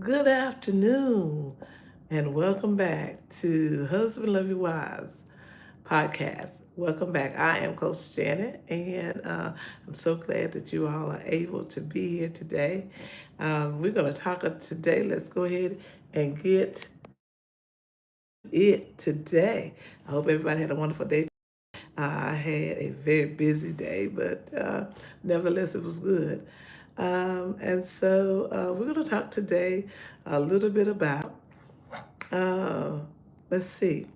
Good afternoon, and welcome back to Husband Love Your Wives podcast. Welcome back. I am Coach Janet, and I'm so glad that you all are able to be here today. We're going to talk today. Let's go ahead and get it today. I hope everybody had a wonderful day. I had a very busy day, but nevertheless, it was good. And so we're going to talk today a little bit about, uh, let's see,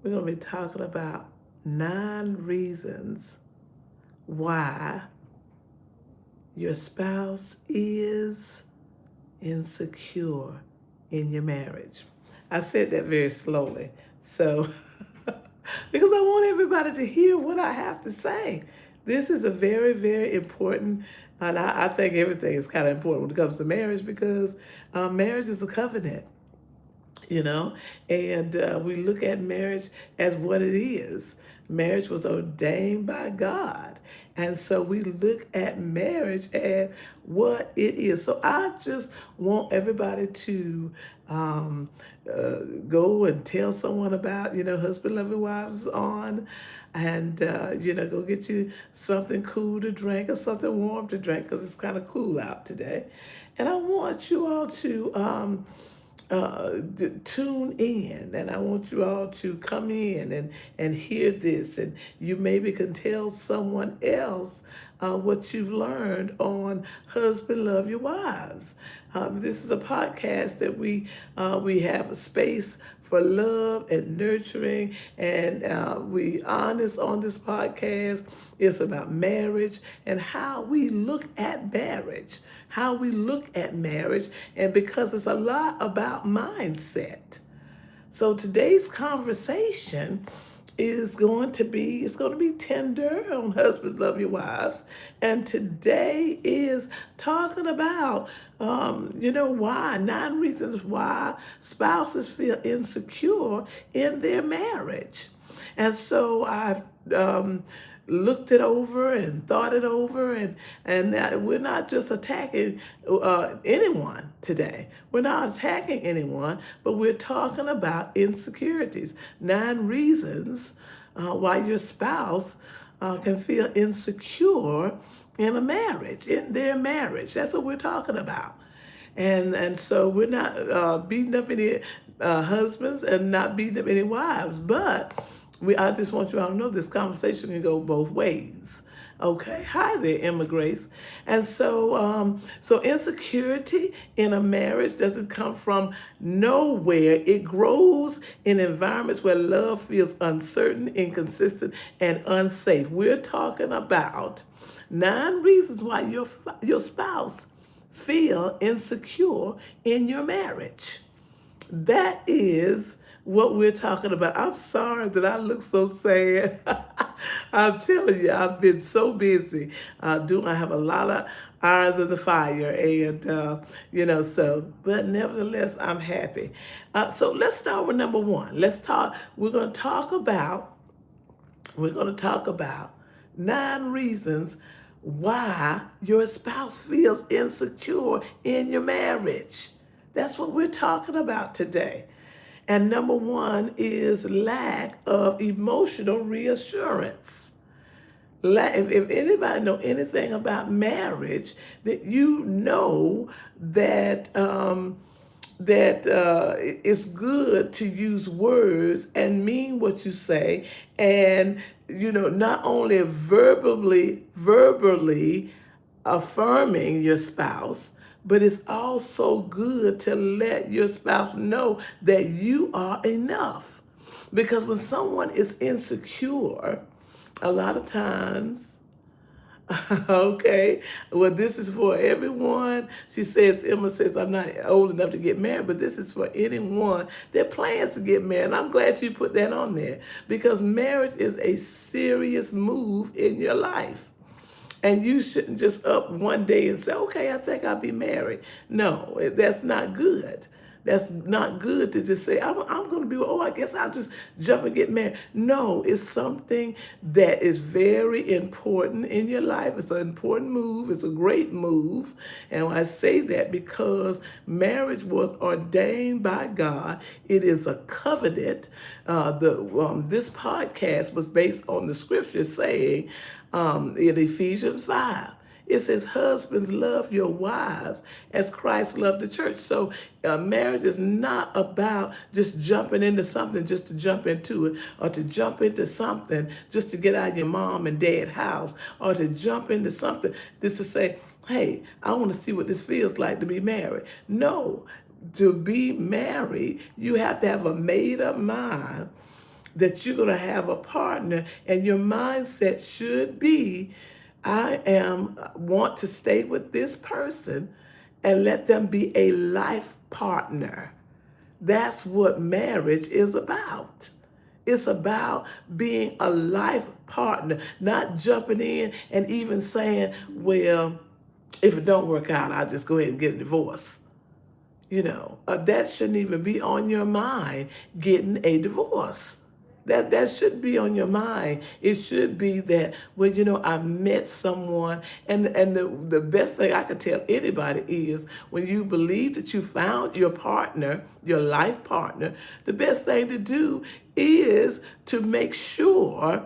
we're going to be talking about 9 reasons why your spouse is insecure in your marriage. I said that very slowly. So, because I want everybody to hear what I have to say. This is a very, very important, and I think everything is kind of important when it comes to marriage because marriage is a covenant, you know, and we look at marriage as what it is. Marriage was ordained by God. And so we look at marriage as what it is. So I just want everybody to go and tell someone about, Husband Loving Wives is on, and, go get you something cool to drink or something warm to drink because it's kind of cool out today. And I want you all to tune in, and I want you all to come in and hear this, and you maybe can tell someone else what you've learned on Husband Love Your Wives. This is a podcast that we have a space for love and nurturing, and we honest on this podcast. It's about marriage and how we look at marriage, and because it's a lot about mindset. So today's conversation is going to be it's going to be tender on Husbands Love Your Wives, and today is talking about why 9 reasons why spouses feel insecure in their marriage. And so I've looked it over and thought it over, and we're not just attacking anyone today. We're not attacking anyone, but we're talking about insecurities. 9 reasons why your spouse can feel insecure in a marriage, in their marriage. That's what we're talking about. And so we're not beating up any husbands and not beating up any wives, but I just want you all to know this conversation can go both ways. Okay, hi there, Emma Grace. And so insecurity in a marriage doesn't come from nowhere. It grows in environments where love feels uncertain, inconsistent, and unsafe. We're talking about 9 reasons why your spouse feel insecure in your marriage. That is what we're talking about. I'm sorry that I look so sad. I'm telling you, I've been so busy. I have a lot of irons in the fire, and but nevertheless, I'm happy. So let's start with number one. Let's talk. We're going to talk about 9 reasons why your spouse feels insecure in your marriage. That's what we're talking about today. And number one is lack of emotional reassurance. If anybody know anything about marriage, that you know that it's good to use words and mean what you say, and not only verbally affirming your spouse, but it's also good to let your spouse know that you are enough. Because when someone is insecure, a lot of times, okay, well, this is for everyone. Emma says, I'm not old enough to get married, but this is for anyone that plans to get married. And I'm glad you put that on there because marriage is a serious move in your life. And you shouldn't just up one day and say, okay, I think I'll be married. No, that's not good. That's not good to just say, I'm going to be, oh, I guess I'll just jump and get married. No, it's something that is very important in your life. It's an important move. It's a great move. And I say that because marriage was ordained by God. It is a covenant. This podcast was based on the scripture saying in Ephesians 5. It says, husbands, love your wives as Christ loved the church. So marriage is not about just jumping into something just to jump into it, or to jump into something just to get out of your mom and dad house, or to jump into something just to say, hey, I want to see what this feels like to be married. No, to be married, you have to have a made up mind that you're going to have a partner, and your mindset should be, want to stay with this person and let them be a life partner. That's what marriage is about. It's about being a life partner, not jumping in and even saying, well, if it don't work out, I'll just go ahead and get a divorce. That shouldn't even be on your mind, getting a divorce. That should be on your mind. It should be that, well, I met someone, and the best thing I could tell anybody is when you believe that you found your partner, your life partner, the best thing to do is to make sure,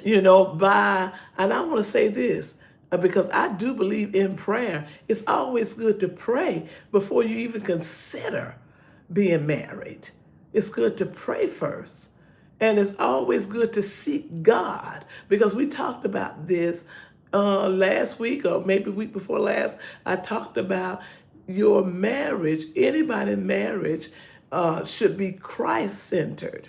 and I want to say this, because I do believe in prayer. It's always good to pray before you even consider being married. It's good to pray first. And it's always good to seek God, because we talked about this last week, or maybe week before last. I talked about your marriage. Anybody in marriage should be Christ-centered,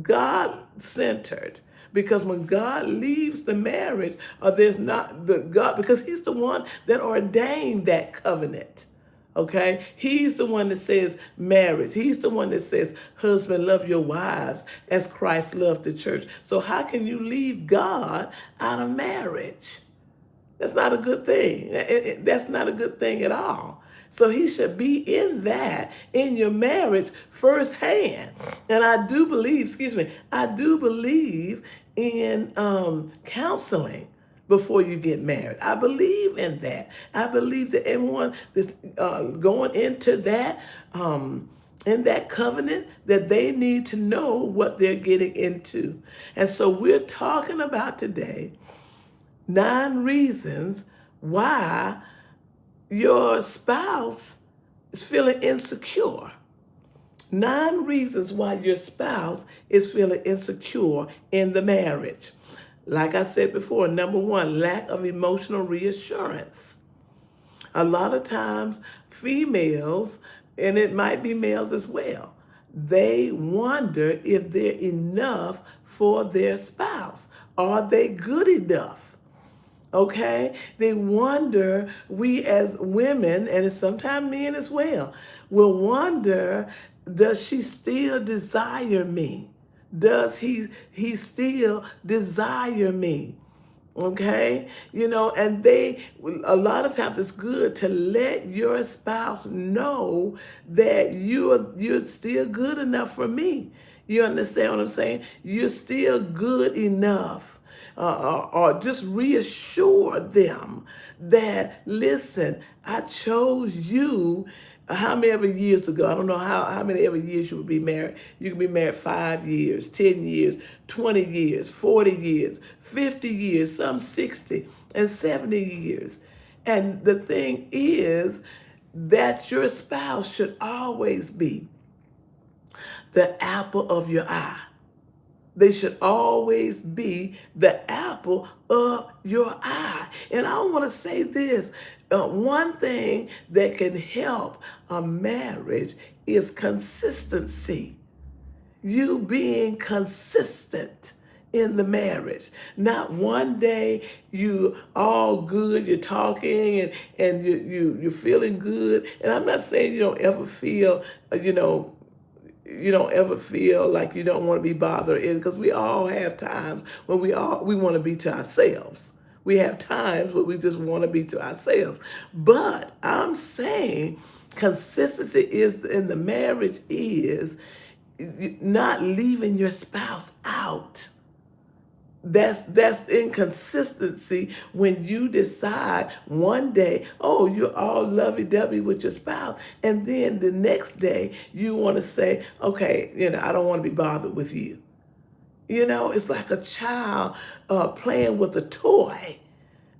God-centered. Because when God leaves the marriage, there's not the God, because he's the one that ordained that covenant. Okay? He's the one that says marriage. He's the one that says, husband, love your wives as Christ loved the church. So how can you leave God out of marriage? That's not a good thing. That's not a good thing at all. So he should be in that, in your marriage firsthand. And I do believe, I do believe in counseling before you get married. I believe in that. I believe that everyone that's going into that, in that covenant, that they need to know what they're getting into. And so we're talking about today 9 reasons why your spouse is feeling insecure. 9 reasons why your spouse is feeling insecure in the marriage. Like I said before, number 1, lack of emotional reassurance. A lot of times, females, and it might be males as well, they wonder if they're enough for their spouse. Are they good enough? Okay? They wonder, we as women, and sometimes men as well, will wonder, does she still desire me? Does he still desire me? Okay? And a lot of times it's good to let your spouse know that you're still good enough for me. You understand what I'm saying? You're still good enough. Or just reassure them that, listen, I chose you how many ever years ago. I don't know how many ever years you would be married. You can be married 5 years, 10 years, 20 years, 40 years, 50 years, some 60 and 70 years. And the thing is that your spouse should always be the apple of your eye. They should always be the apple of your eye. And I want to say this. One thing that can help a marriage is consistency. You being consistent in the marriage. Not one day you all good, you're talking and you're feeling good. And I'm not saying you don't ever feel, you don't ever feel like you don't want to be bothered, because we all have times when we want to be to ourselves. We have times where we just want to be to ourselves. But I'm saying consistency is in the marriage is not leaving your spouse out. That's inconsistency when you decide one day, oh, you're all lovey-dovey with your spouse, and then the next day you want to say, okay, I don't want to be bothered with you. It's like a child playing with a toy.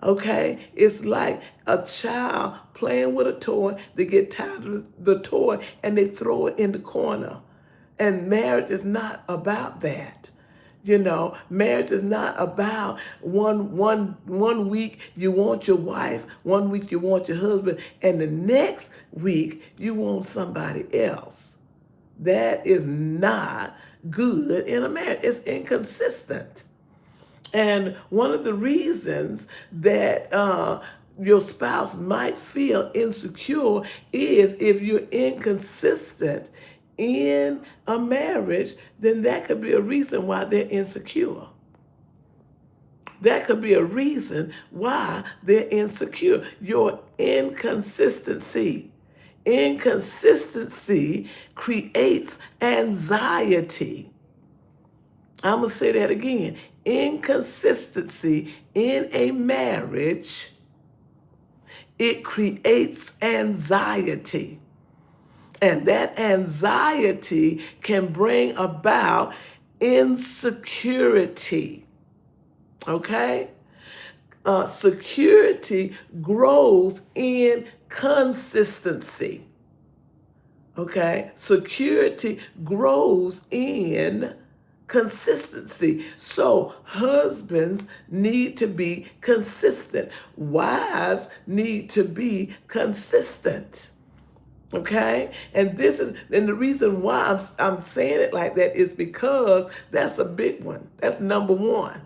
Okay? It's like a child playing with a toy. They get tired of the toy and they throw it in the corner. And marriage is not about that. Marriage is not about one week you want your wife, one week you want your husband, and the next week you want somebody else. That is not good in a marriage. It's inconsistent. And one of the reasons that your spouse might feel insecure is if you're inconsistent in a marriage, then that could be a reason why they're insecure. That could be a reason why they're insecure. Your inconsistency. Inconsistency creates anxiety. I'm going to say that again. Inconsistency in a marriage, it creates anxiety. And that anxiety can bring about insecurity. Okay? Security grows in consistency. Okay? Security grows in consistency. So husbands need to be consistent. Wives need to be consistent. Okay? And the reason why I'm saying it like that is because that's a big one. That's number one.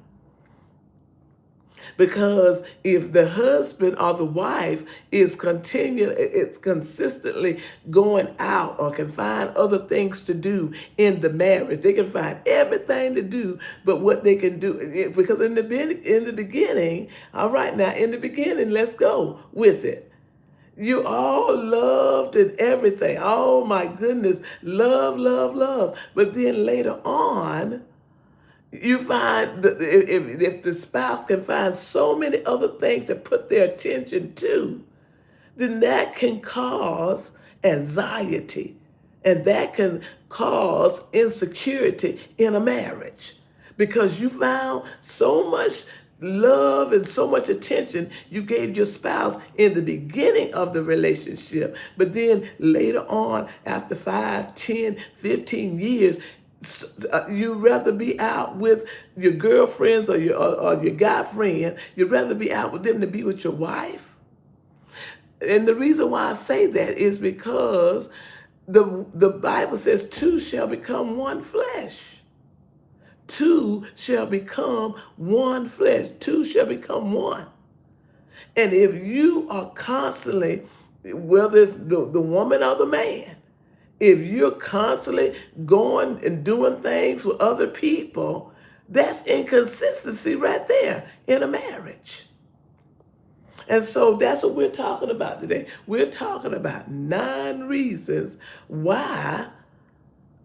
Because if the husband or the wife is consistently going out or can find other things to do in the marriage, they can find everything to do but what they can do. Because in the beginning, all right, now in the beginning, let's go with it. You all loved and everything. Oh my goodness, love, love, love. But then later on, you find that if the spouse can find so many other things to put their attention to, then that can cause anxiety and that can cause insecurity in a marriage because you found so much love and so much attention you gave your spouse in the beginning of the relationship, but then later on, after 5, 10, 15 years, you'd rather be out with your girlfriends or your guy friend. You'd rather be out with them than be with your wife. And the reason why I say that is because the Bible says two shall become one flesh. Two shall become one flesh. Two shall become one. And if you are constantly, whether it's the woman or the man, if you're constantly going and doing things with other people, that's inconsistency right there in a marriage. And so that's what we're talking about today. We're talking about 9 reasons why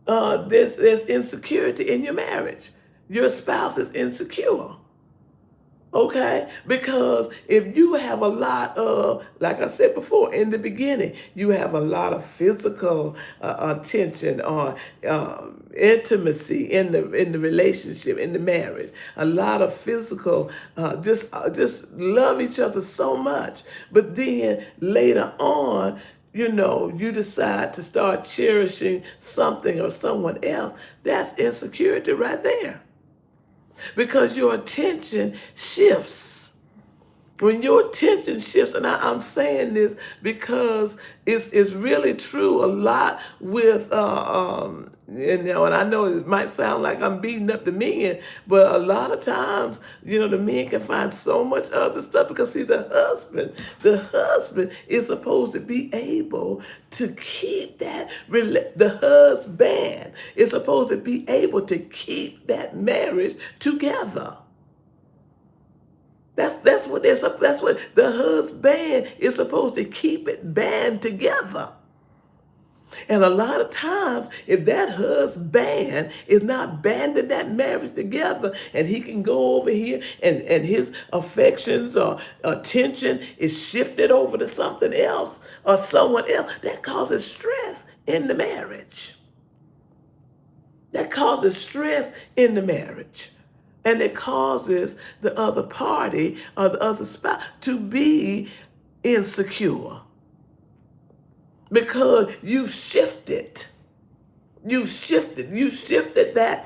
there's insecurity in your marriage. Your spouse is insecure. Okay? Because if you have a lot of, like I said before, in the beginning, you have a lot of physical attention or intimacy in the relationship, in the marriage, a lot of physical, just love each other so much. But then later on, you decide to start cherishing something or someone else. That's insecurity right there. Because your attention shifts. When your attention shifts, and I'm saying this because it's really true a lot with, and I know it might sound like I'm beating up the men, but a lot of times, the men can find so much other stuff because see, the husband is supposed to be able to keep that, the husband is supposed to be able to keep that marriage together. That's what the husband is supposed to keep it band together. And a lot of times, if that husband is not banding that marriage together, and he can go over here and his affections or attention is shifted over to something else or someone else, that causes stress in the marriage. That causes stress in the marriage. And it causes the other party or the other spouse to be insecure because you shifted that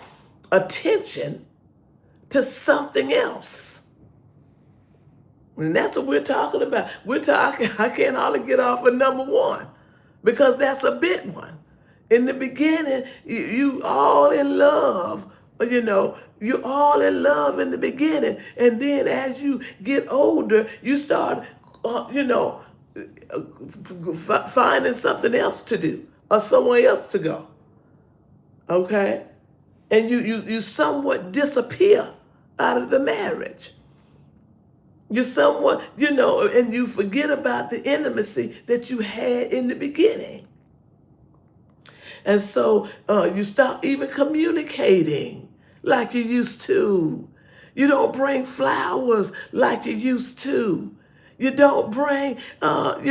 attention to something else. And that's what we're talking about. I can't hardly get off of number one because that's a big one. In the beginning, you all in love, you're all in love in the beginning. And then as you get older, you start, finding something else to do or somewhere else to go. Okay? And you somewhat disappear out of the marriage. You somewhat, and you forget about the intimacy that you had in the beginning. And so you stop even communicating like you used to. You don't bring flowers like you used to. You don't bring, and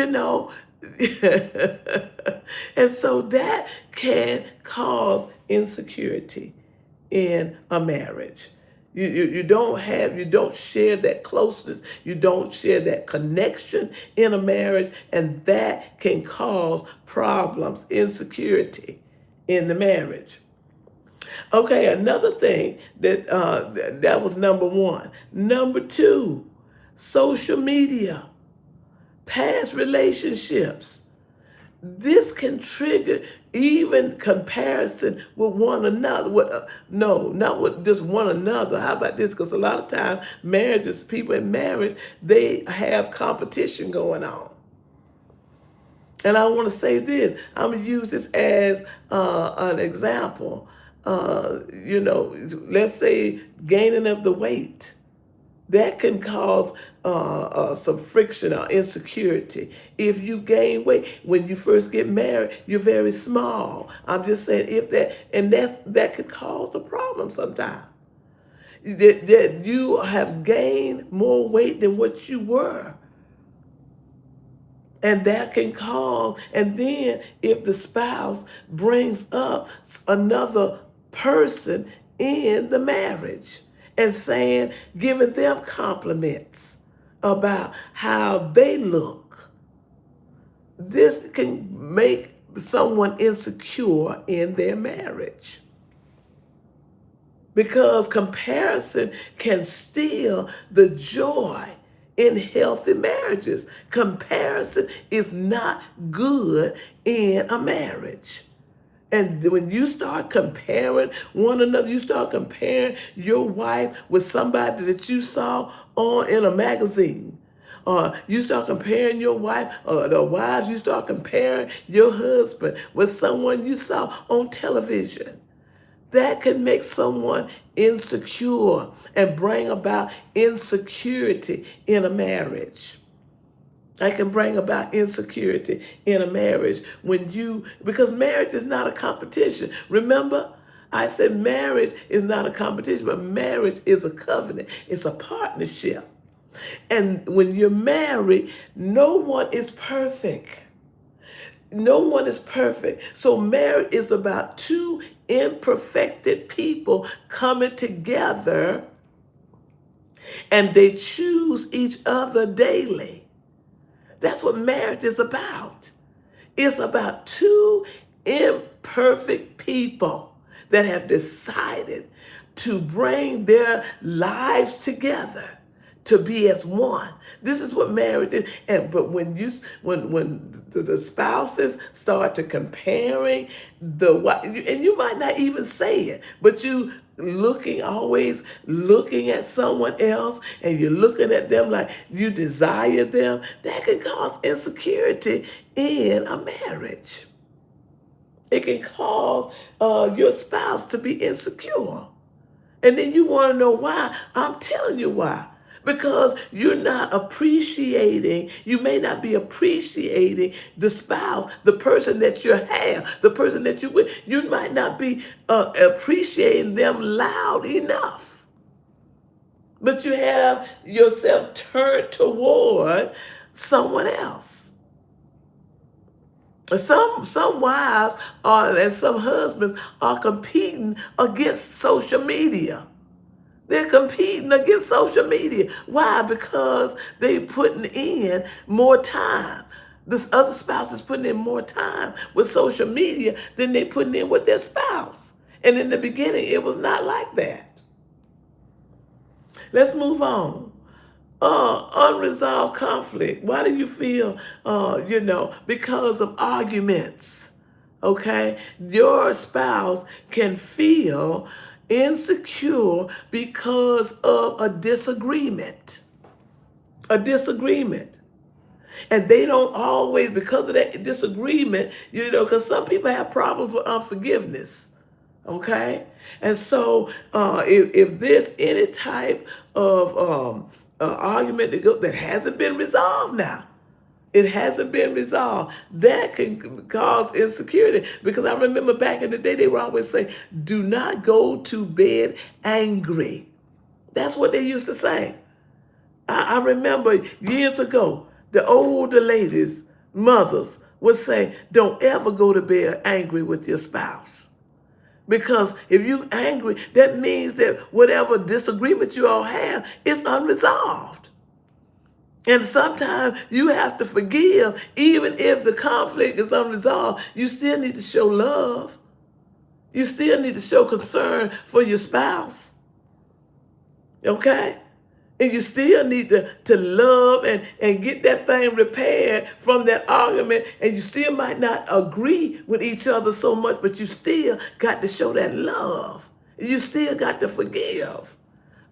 so that can cause insecurity in a marriage. You don't share that closeness, you don't share that connection in a marriage, and that can cause problems, insecurity in the marriage. Okay, another thing that was number one. Number two, social media, past relationships. This can trigger even comparison with one another. No, not with just one another. How about this? Because a lot of times, people in marriage, they have competition going on. And I want to say this. I'm going to use this as an example. Let's say gaining of the weight. That can cause some friction or insecurity. If you gain weight, when you first get married, you're very small. I'm just saying that could cause a problem sometimes. That you have gained more weight than what you were. And that can cause, and then if the spouse brings up another person in the marriage and giving them compliments about how they look, this can make someone insecure in their marriage. Because comparison can steal the joy in healthy marriages. Comparison is not good in a marriage. And when you start comparing one another, you start comparing your wife with somebody that you saw in a magazine. Or you start comparing your wife, or the wives, you start comparing your husband with someone you saw on television. That can make someone insecure and bring about insecurity in a marriage. That can bring about insecurity in a marriage because marriage is not a competition. Remember, I said marriage is not a competition, but marriage is a covenant. It's a partnership. And when you're married, no one is perfect. No one is perfect. So marriage is about two imperfected people coming together, and they choose each other daily. That's what marriage is about. It's about two imperfect people that have decided to bring their lives together to be as one. This is what marriage is. But when the spouses start to comparing and you might not even say it, but you always looking at someone else, and you're looking at them like you desire them, that can cause insecurity in a marriage. It can cause your spouse to be insecure. And then you want to know why. I'm telling you why. because you're not appreciating, you may not be appreciating the spouse, the person that you have, the person that you with. You might not be appreciating them loud enough. But you have yourself turned toward someone else. Some wives are and some husbands are competing against social media. They're competing against social media. Why? Because they putting in more time. This other spouse is putting in more time with social media than they putting in with their spouse. And in the beginning, it was not like that. Let's move on. Unresolved conflict. Why do you feel, because of arguments? Okay? Your spouse can feel insecure because of a disagreement. A disagreement. And they don't always, because of that disagreement, because some people have problems with unforgiveness. Okay? And so if there's any type of argument that hasn't been resolved now, it hasn't been resolved, that can cause insecurity. Because I remember back in the day, they would always say, do not go to bed angry. That's what they used to say. I remember years ago, the older ladies, mothers, would say, don't ever go to bed angry with your spouse. Because if you're angry, that means that whatever disagreement you all have is unresolved. And sometimes you have to forgive, even if the conflict is unresolved. You still need to show love. You still need to show concern for your spouse. Okay? And you still need to love and get that thing repaired from that argument. And you still might not agree with each other so much, but you still got to show that love. You still got to forgive.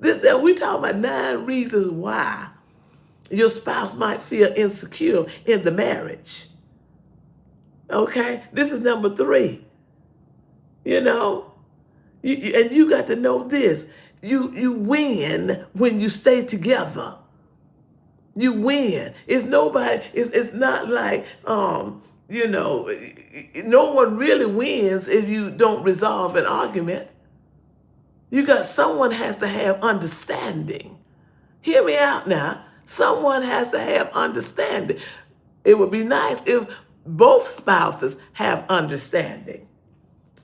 We're talking about 9 reasons why your spouse might feel insecure in the marriage. Okay? This is number 3. And you got to know this. You win when you stay together. You win. It's not like, no one really wins if you don't resolve an argument. Someone has to have understanding. Hear me out now. Someone has to have understanding. It would be nice if both spouses have understanding.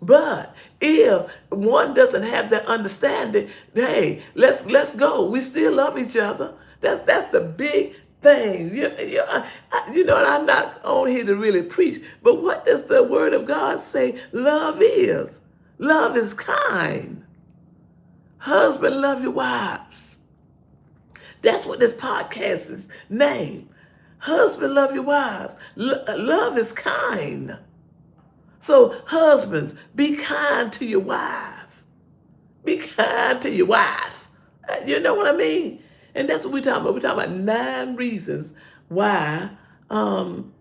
But if one doesn't have that understanding, hey, let's go. We still love each other. That's the big thing. And I'm not on here to really preach, but what does the Word of God say love is? Love is kind. Husband, love your wives. That's what this podcast is named. Husband, love your wives. Love is kind. So husbands, be kind to your wife. Be kind to your wife. You know what I mean? And that's what we're talking about. We're talking about 9 reasons why, you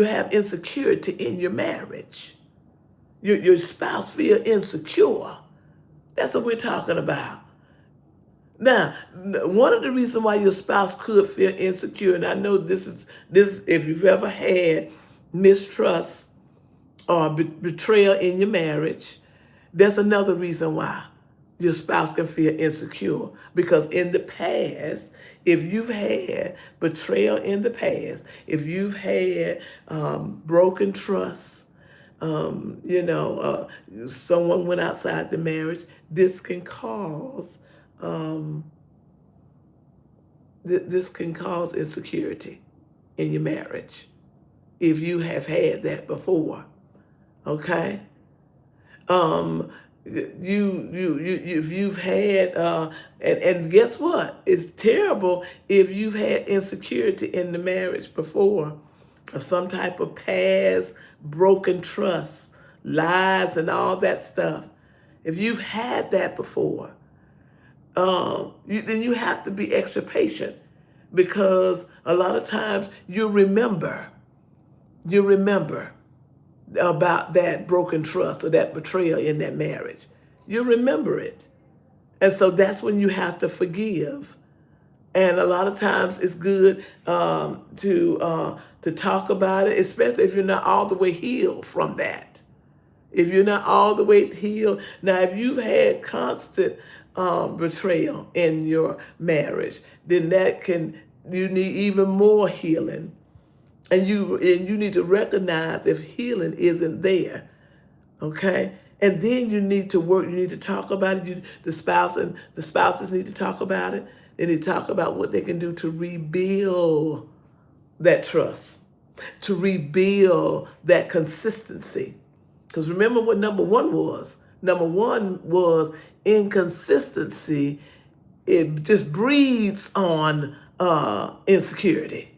have insecurity in your marriage. Your spouse feel insecure. That's what we're talking about. Now, one of the reasons why your spouse could feel insecure, and I know this if you've ever had mistrust or betrayal in your marriage, that's another reason why your spouse can feel insecure. Because in the past, if you've had betrayal in the past, if you've had broken trust, someone went outside the marriage, this can cause insecurity in your marriage if you have had that before. Okay? If you've had and guess what? It's terrible if you've had insecurity in the marriage before, or some type of past broken trust, lies and all that stuff. If you've had that before, then you have to be extra patient, because a lot of times you remember about that broken trust or that betrayal in that marriage. You remember it. And so that's when you have to forgive. And a lot of times it's good to talk about it, especially if you're not all the way healed from that. If you're not all the way healed, now if you've had constant betrayal in your marriage, then you need even more healing, and you need to recognize if healing isn't there, okay? And then you need to work. You need to talk about it. The spouses need to talk about it. They need to talk about what they can do to rebuild that trust, to rebuild that consistency. Because remember what number one was. Number one was inconsistency. It just breeds on insecurity.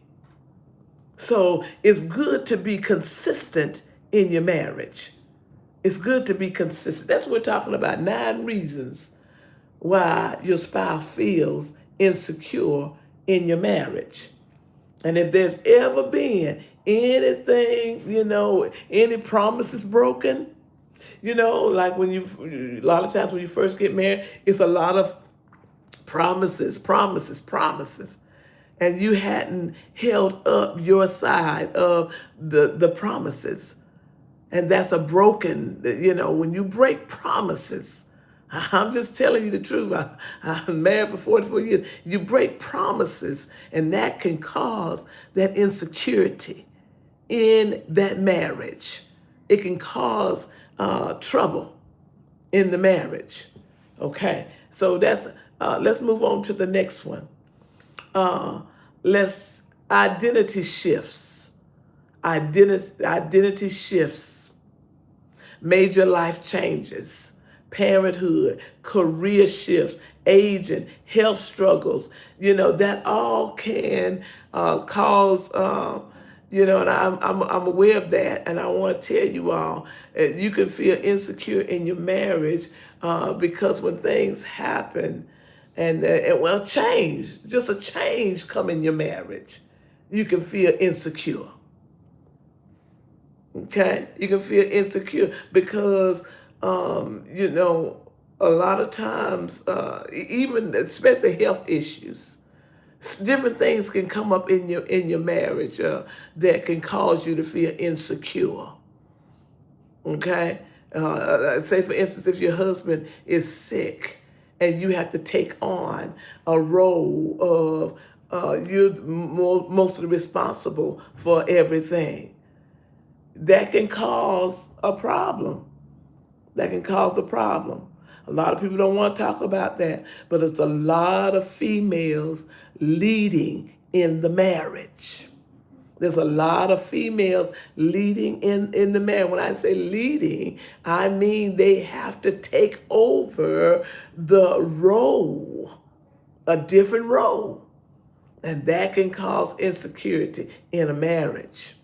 So it's good to be consistent in your marriage. It's good to be consistent. That's what we're talking about. 9 reasons why your spouse feels insecure in your marriage. And if there's ever been anything, any promises broken, like a lot of times when you first get married, it's a lot of promises, promises, promises. And you hadn't held up your side of the promises. And that's a broken, when you break promises, I'm just telling you the truth. I'm married for 44 years. You break promises, and that can cause that insecurity in that marriage. It can cause trouble in the marriage. Okay, so let's move on to the next one. Let's identity shifts. Identity shifts. Major life changes, parenthood, career shifts, aging, health struggles, that all can cause, and I'm aware of that. And I want to tell you all, you can feel insecure in your marriage because when things happen and change, just a change come in your marriage, you can feel insecure. Okay, you can feel insecure because a lot of times, even especially health issues, different things can come up in your marriage that can cause you to feel insecure. Okay, say for instance, if your husband is sick and you have to take on a role of you're mostly responsible for everything. That can cause a problem. That can cause a problem. A lot of people don't want to talk about that, but it's a lot of females leading in the marriage. There's a lot of females leading in the marriage. When I say leading, I mean they have to take over the role, a different role. And that can cause insecurity in a marriage.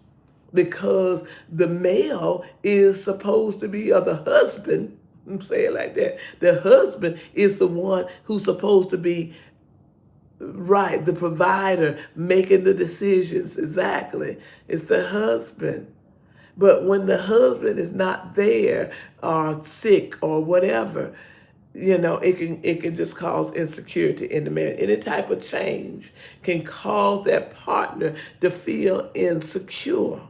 Because the male is supposed to be, or the husband, I'm saying it like that, the husband is the one who's supposed to be right, the provider, making the decisions. Exactly. It's the husband. But when the husband is not there or sick or whatever, it can just cause insecurity in the marriage. Any type of change can cause that partner to feel insecure.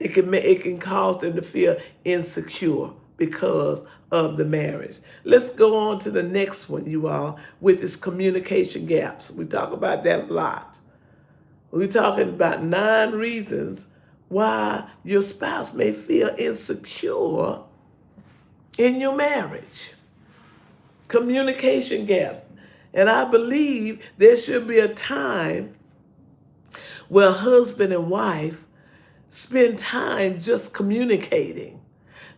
It can cause them to feel insecure because of the marriage. Let's go on to the next one, you all, which is communication gaps. We talk about that a lot. We're talking about 9 reasons why your spouse may feel insecure in your marriage. Communication gaps. And I believe there should be a time where husband and wife spend time just communicating.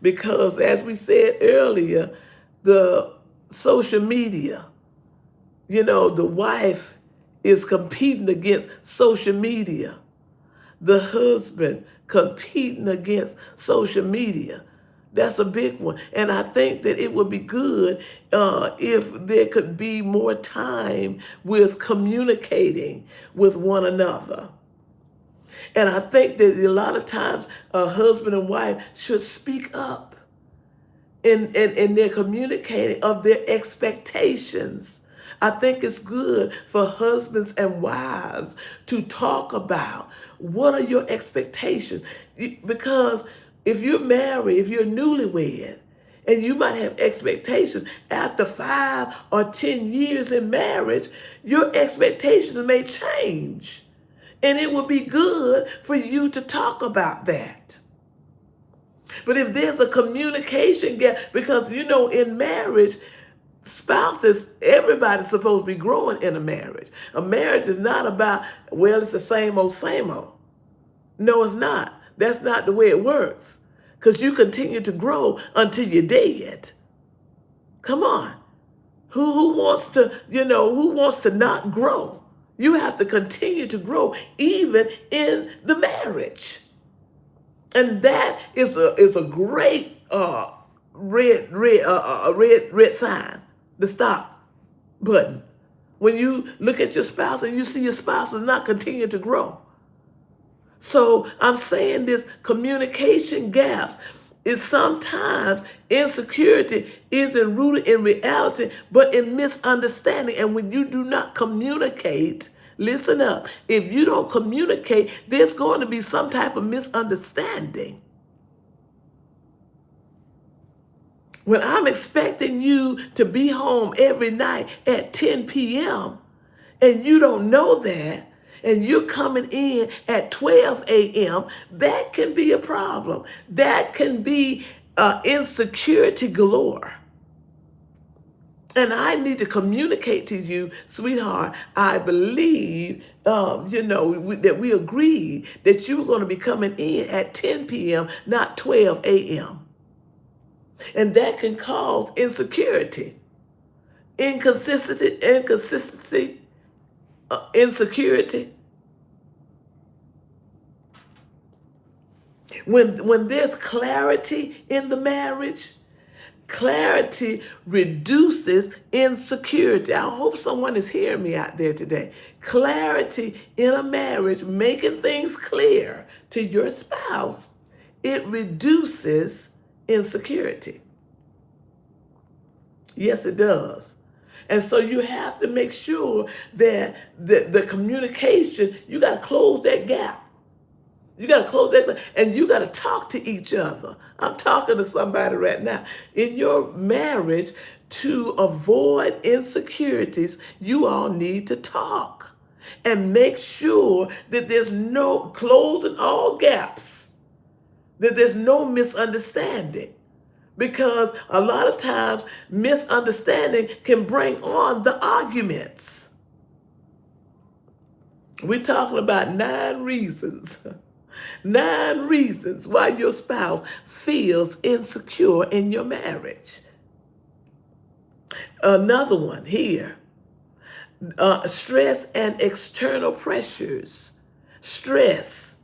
Because as we said earlier, the social media, the wife is competing against social media. The husband competing against social media. That's a big one. And I think that it would be good if there could be more time with communicating with one another. And I think that a lot of times a husband and wife should speak up and they're communicating of their expectations. I think it's good for husbands and wives to talk about what are your expectations. Because if you're married, if you're newlywed, and you might have expectations after 5 or 10 years in marriage, your expectations may change. And it would be good for you to talk about that. But if there's a communication gap, because in marriage, spouses, everybody's supposed to be growing in a marriage. A marriage is not about, well, it's the same old, same old. No, it's not. That's not the way it works. Because you continue to grow until you're dead. Come on. Who wants to not grow? You have to continue to grow even in the marriage. And that is a great red sign, the stop button. When you look at your spouse and you see your spouse is not continuing to grow. So I'm saying this communication gaps is sometimes insecurity isn't rooted in reality, but in misunderstanding. And when you do not communicate, listen up, if you don't communicate, there's going to be some type of misunderstanding. When I'm expecting you to be home every night at 10 p.m. and you don't know that, and you're coming in at 12 a.m., that can be a problem. That can be insecurity galore. And I need to communicate to you, sweetheart, I believe, that we agreed that you were going to be coming in at 10 p.m., not 12 a.m. And that can cause insecurity, inconsistency, insecurity. When there's clarity in the marriage, clarity reduces insecurity. I hope someone is hearing me out there today. Clarity in a marriage, making things clear to your spouse, it reduces insecurity. Yes, it does. And so you have to make sure that the communication, you got to close that gap. You got to close that gap, and you got to talk to each other. I'm talking to somebody right now. In your marriage, to avoid insecurities, you all need to talk and make sure that there's no closing all gaps, that there's no misunderstanding. Because a lot of times misunderstanding can bring on the arguments. We're talking about 9 reasons. 9 reasons why your spouse feels insecure in your marriage. Another one here, stress and external pressures. Stress,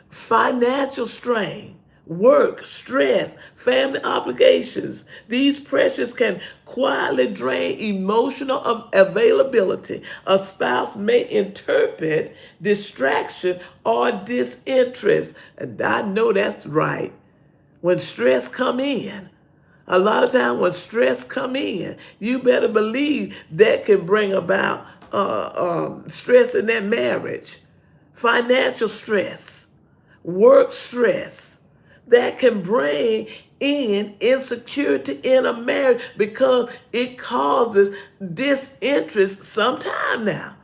financial strain, work, stress, family obligations. These pressures can quietly drain emotional availability. A spouse may interpret distraction or disinterest. And I know that's right. When stress come in, a lot of time when stress come in, you better believe that can bring about stress in that marriage. Financial stress, work stress, that can bring in insecurity in a marriage because it causes disinterest sometime now.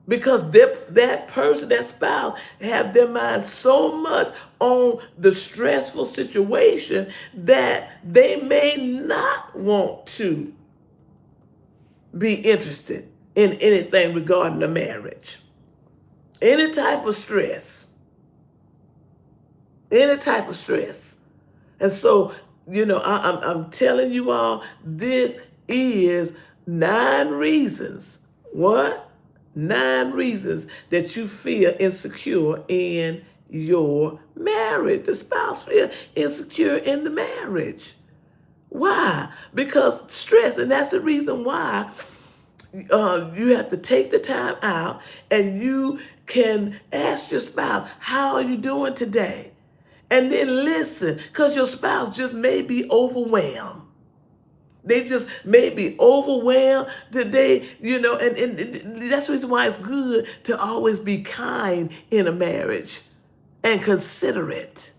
Because that person, that spouse, have their mind so much on the stressful situation that they may not want to be interested in anything regarding the marriage. Any type of stress. Any type of stress. And so, I'm telling you all, this is 9 reasons. What? 9 reasons that you feel insecure in your marriage. The spouse feel insecure in the marriage. Why? Because stress, and that's the reason why you have to take the time out and you can ask your spouse, how are you doing today? And then listen, because your spouse just may be overwhelmed. They just may be overwhelmed today, and that's the reason why it's good to always be kind in a marriage and considerate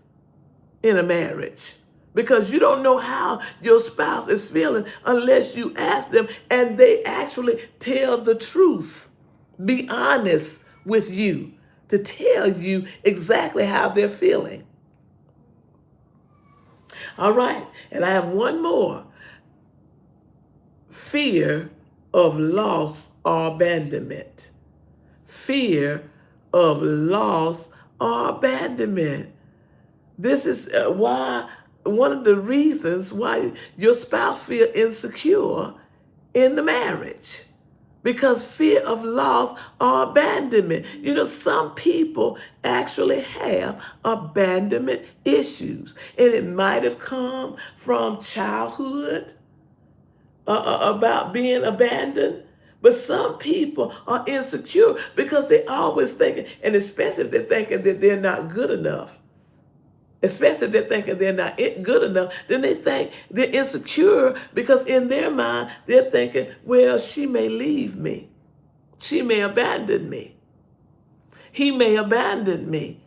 in a marriage. Because you don't know how your spouse is feeling unless you ask them and they actually tell the truth. Be honest with you to tell you exactly how they're feeling. All right, and I have one more. Fear of loss or abandonment. Fear of loss or abandonment. This is why one of the reasons why your spouse feel insecure in the marriage. Because fear of loss or abandonment. Some people actually have abandonment issues. And it might have come from childhood about being abandoned. But some people are insecure because they always thinking, and especially if they're thinking that they're not good enough, especially if they're thinking they're not good enough, then they think they're insecure because in their mind, they're thinking, well, she may leave me. She may abandon me. He may abandon me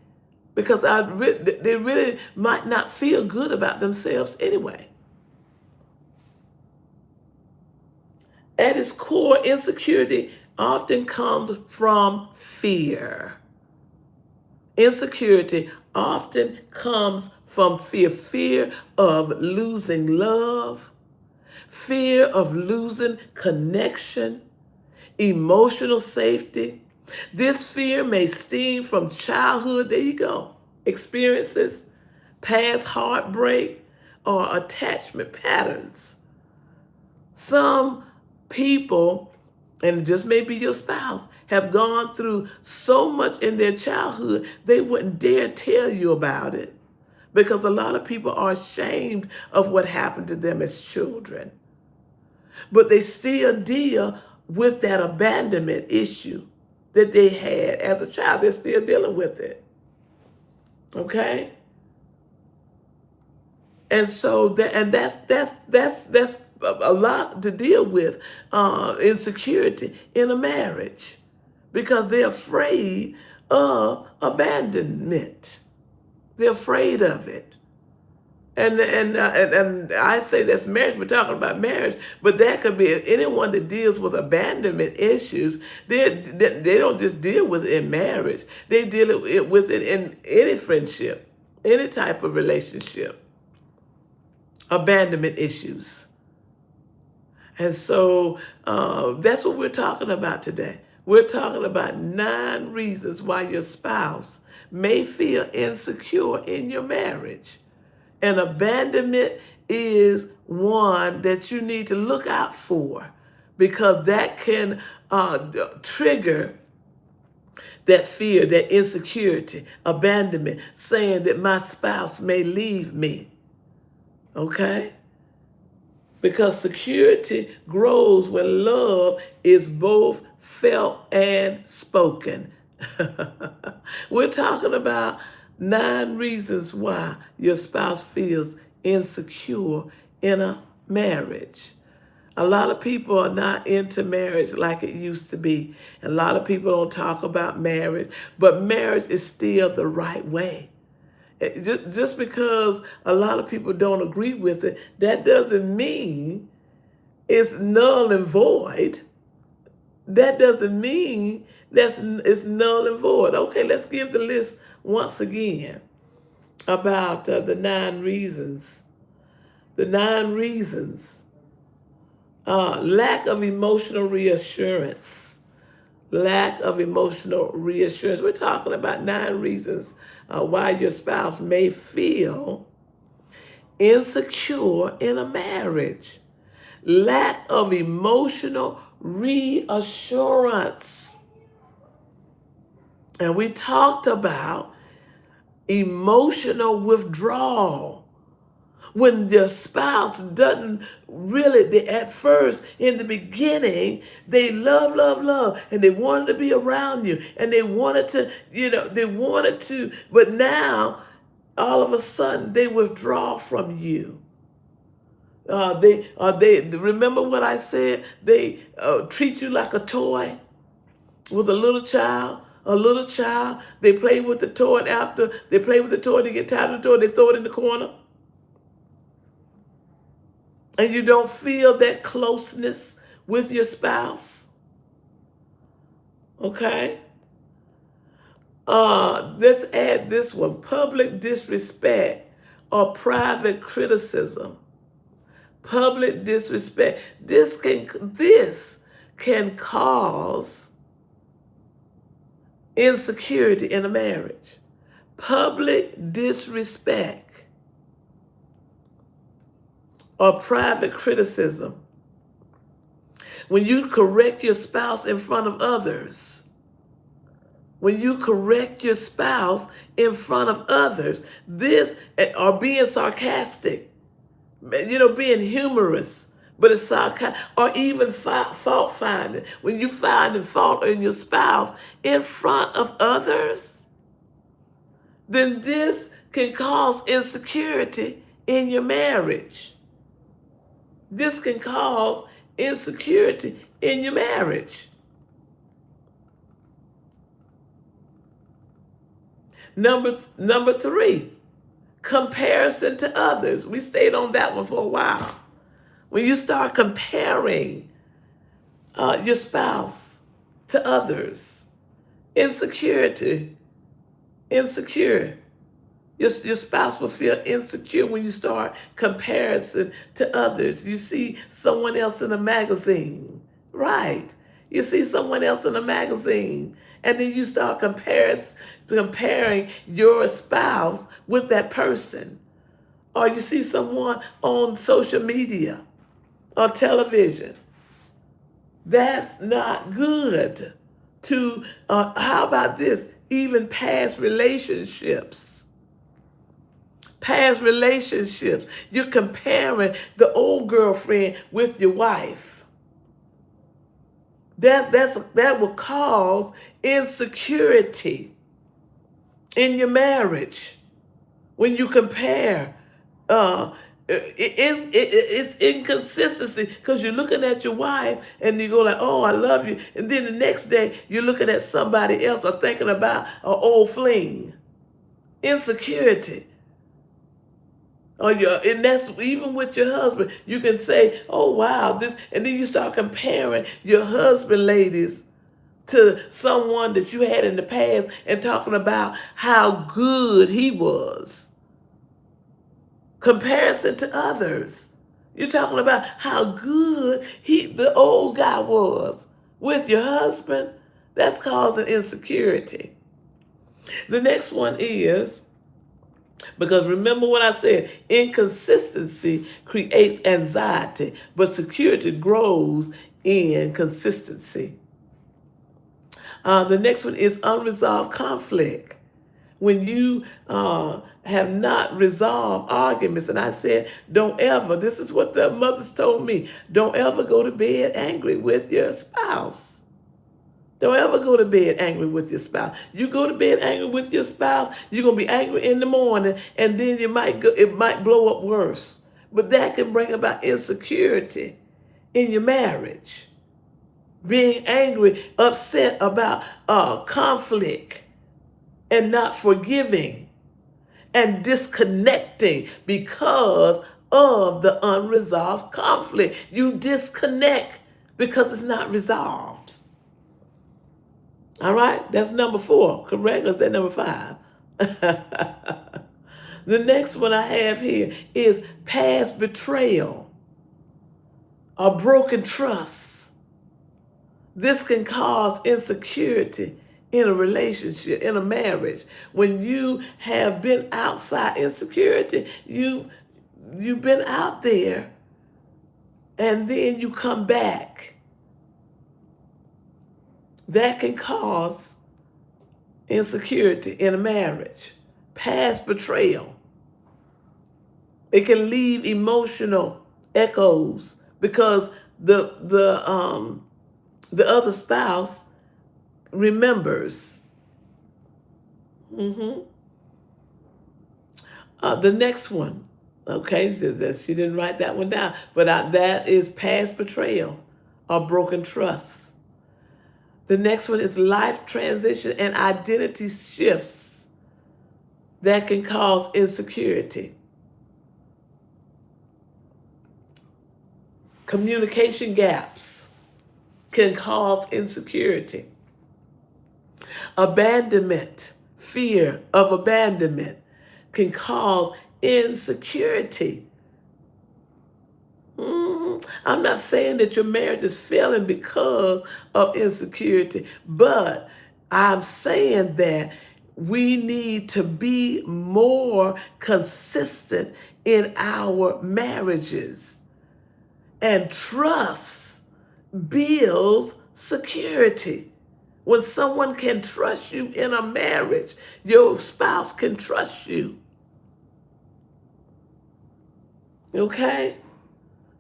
because they really might not feel good about themselves anyway. At its core, insecurity often comes from fear. Insecurity often comes from fear. Fear of losing love, fear of losing connection, emotional safety. This fear may stem from childhood, there you go, experiences, past heartbreak, or attachment patterns. Some people, and it just may be your spouse, have gone through so much in their childhood, they wouldn't dare tell you about it because a lot of people are ashamed of what happened to them as children. But they still deal with that abandonment issue that they had as a child. They're still dealing with it. Okay? And so that's a lot to deal with, insecurity in a marriage because they're afraid of abandonment. They're afraid of it. And I say that's marriage. We're talking about marriage, but that could be anyone that deals with abandonment issues. They don't just deal with it in marriage. They deal with it in any friendship, any type of relationship. Abandonment issues. And so that's what we're talking about today. We're talking about 9 reasons why your spouse may feel insecure in your marriage. And abandonment is one that you need to look out for because that can trigger that fear, that insecurity, abandonment, saying that my spouse may leave me. Okay? Because security grows when love is both felt and spoken. We're talking about 9 reasons why your spouse feels insecure in a marriage. A lot of people are not into marriage like it used to be. A lot of people don't talk about marriage, but marriage is still the right way. Just because a lot of people don't agree with it, that doesn't mean it's null and void. That doesn't mean it's null and void. Okay, let's give the list once again about the 9 reasons. The 9 reasons. Lack of emotional reassurance. Lack of emotional reassurance. We're talking about 9 reasons why your spouse may feel insecure in a marriage. Lack of emotional reassurance. And we talked about emotional withdrawal. When your spouse doesn't really, at first, in the beginning, they love, and they wanted to be around you, and they wanted to, but now all of a sudden they withdraw from you. They remember what I said? They treat you like a toy with a little child. A little child, they play with the toy, and after they play with the toy, they get tired of the toy, they throw it in the corner. And you don't feel that closeness with your spouse. Okay? Let's add this one: public disrespect or private criticism. Public disrespect. This can cause insecurity in a marriage. Public disrespect or private criticism. When you correct your spouse in front of others, when you correct your spouse in front of others, this, or being sarcastic, being humorous, but it's sarcastic, or even fault finding. When you find fault in your spouse in front of others, then this can cause insecurity in your marriage. This can cause insecurity in your marriage. Number three, comparison to others. We stayed on that one for a while. When you start comparing your spouse to others, insecure. Your spouse will feel insecure when you start comparison to others. You see someone else in a magazine, right? You see someone else in a magazine, and then you start comparing your spouse with that person. Or you see someone on social media or television. That's not good. How about this? Even past relationships. Past relationships. You're comparing the old girlfriend with your wife. That will cause insecurity in your marriage when you compare. It's inconsistency because you're looking at your wife and you go like, oh, I love you, and then the next day you're looking at somebody else or thinking about an old fling. Insecurity. And that's even with your husband. You can say, oh wow, this, and then you start comparing your husband, ladies, to someone that you had in the past and talking about how good he was. Comparison to others. You're talking about how good the old guy was with your husband. That's causing insecurity. The next one is, because remember what I said, inconsistency creates anxiety, but security grows in consistency. The next one is unresolved conflict. When you have not resolved arguments, and I said, don't ever, this is what the mothers told me, don't ever go to bed angry with your spouse. Don't ever go to bed angry with your spouse. You go to bed angry with your spouse, you're going to be angry in the morning, and then it might blow up worse. But that can bring about insecurity in your marriage. Being angry, upset about conflict, and not forgiving and disconnecting because of the unresolved conflict. You disconnect because it's not resolved. All right, that's number 4, correct? Or is that number 5? The next one I have here is past betrayal or broken trust. This can cause insecurity in a relationship, in a marriage. When you have been outside insecurity, you've been out there and then you come back. That can cause insecurity in a marriage. Past betrayal. It can leave emotional echoes because the other spouse remembers. The next one, okay, she didn't write that one down, but that is past betrayal or broken trust. The next one is life transition and identity shifts that can cause insecurity. Communication gaps can cause insecurity. Abandonment, fear of abandonment can cause insecurity. I'm not saying that your marriage is failing because of insecurity, but I'm saying that we need to be more consistent in our marriages. And trust builds security. When someone can trust you in a marriage, your spouse can trust you. Okay?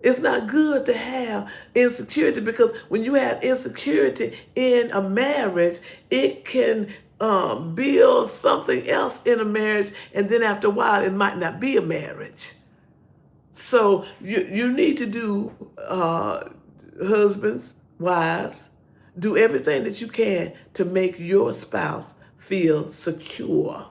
It's not good to have insecurity, because when you have insecurity in a marriage, it can build something else in a marriage, and then after a while, it might not be a marriage. So you need to do, husbands, wives, do everything that you can to make your spouse feel secure.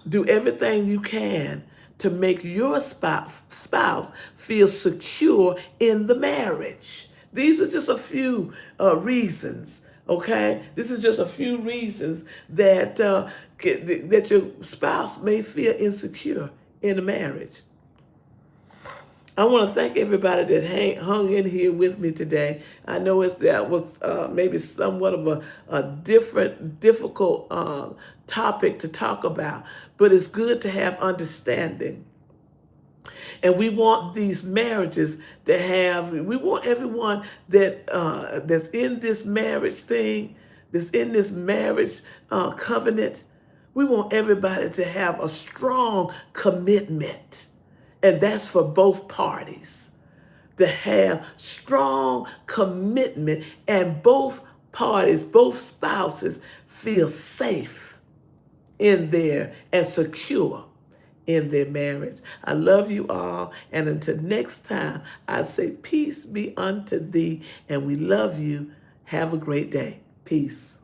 Do everything you can to make your spouse feel secure in the marriage. These are just a few reasons, okay? This is just a few reasons that that your spouse may feel insecure in a marriage. I want to thank everybody that hung in here with me today. I know that was maybe somewhat of a difficult topic to talk about, but it's good to have understanding. And we want these marriages to have, we want everyone that's in this marriage thing, that's in this marriage covenant, we want everybody to have a strong commitment. And that's for both parties, to have strong commitment, and both parties, both spouses feel safe in there and secure in their marriage. I love you all. And until next time, I say peace be unto thee. And we love you. Have a great day. Peace.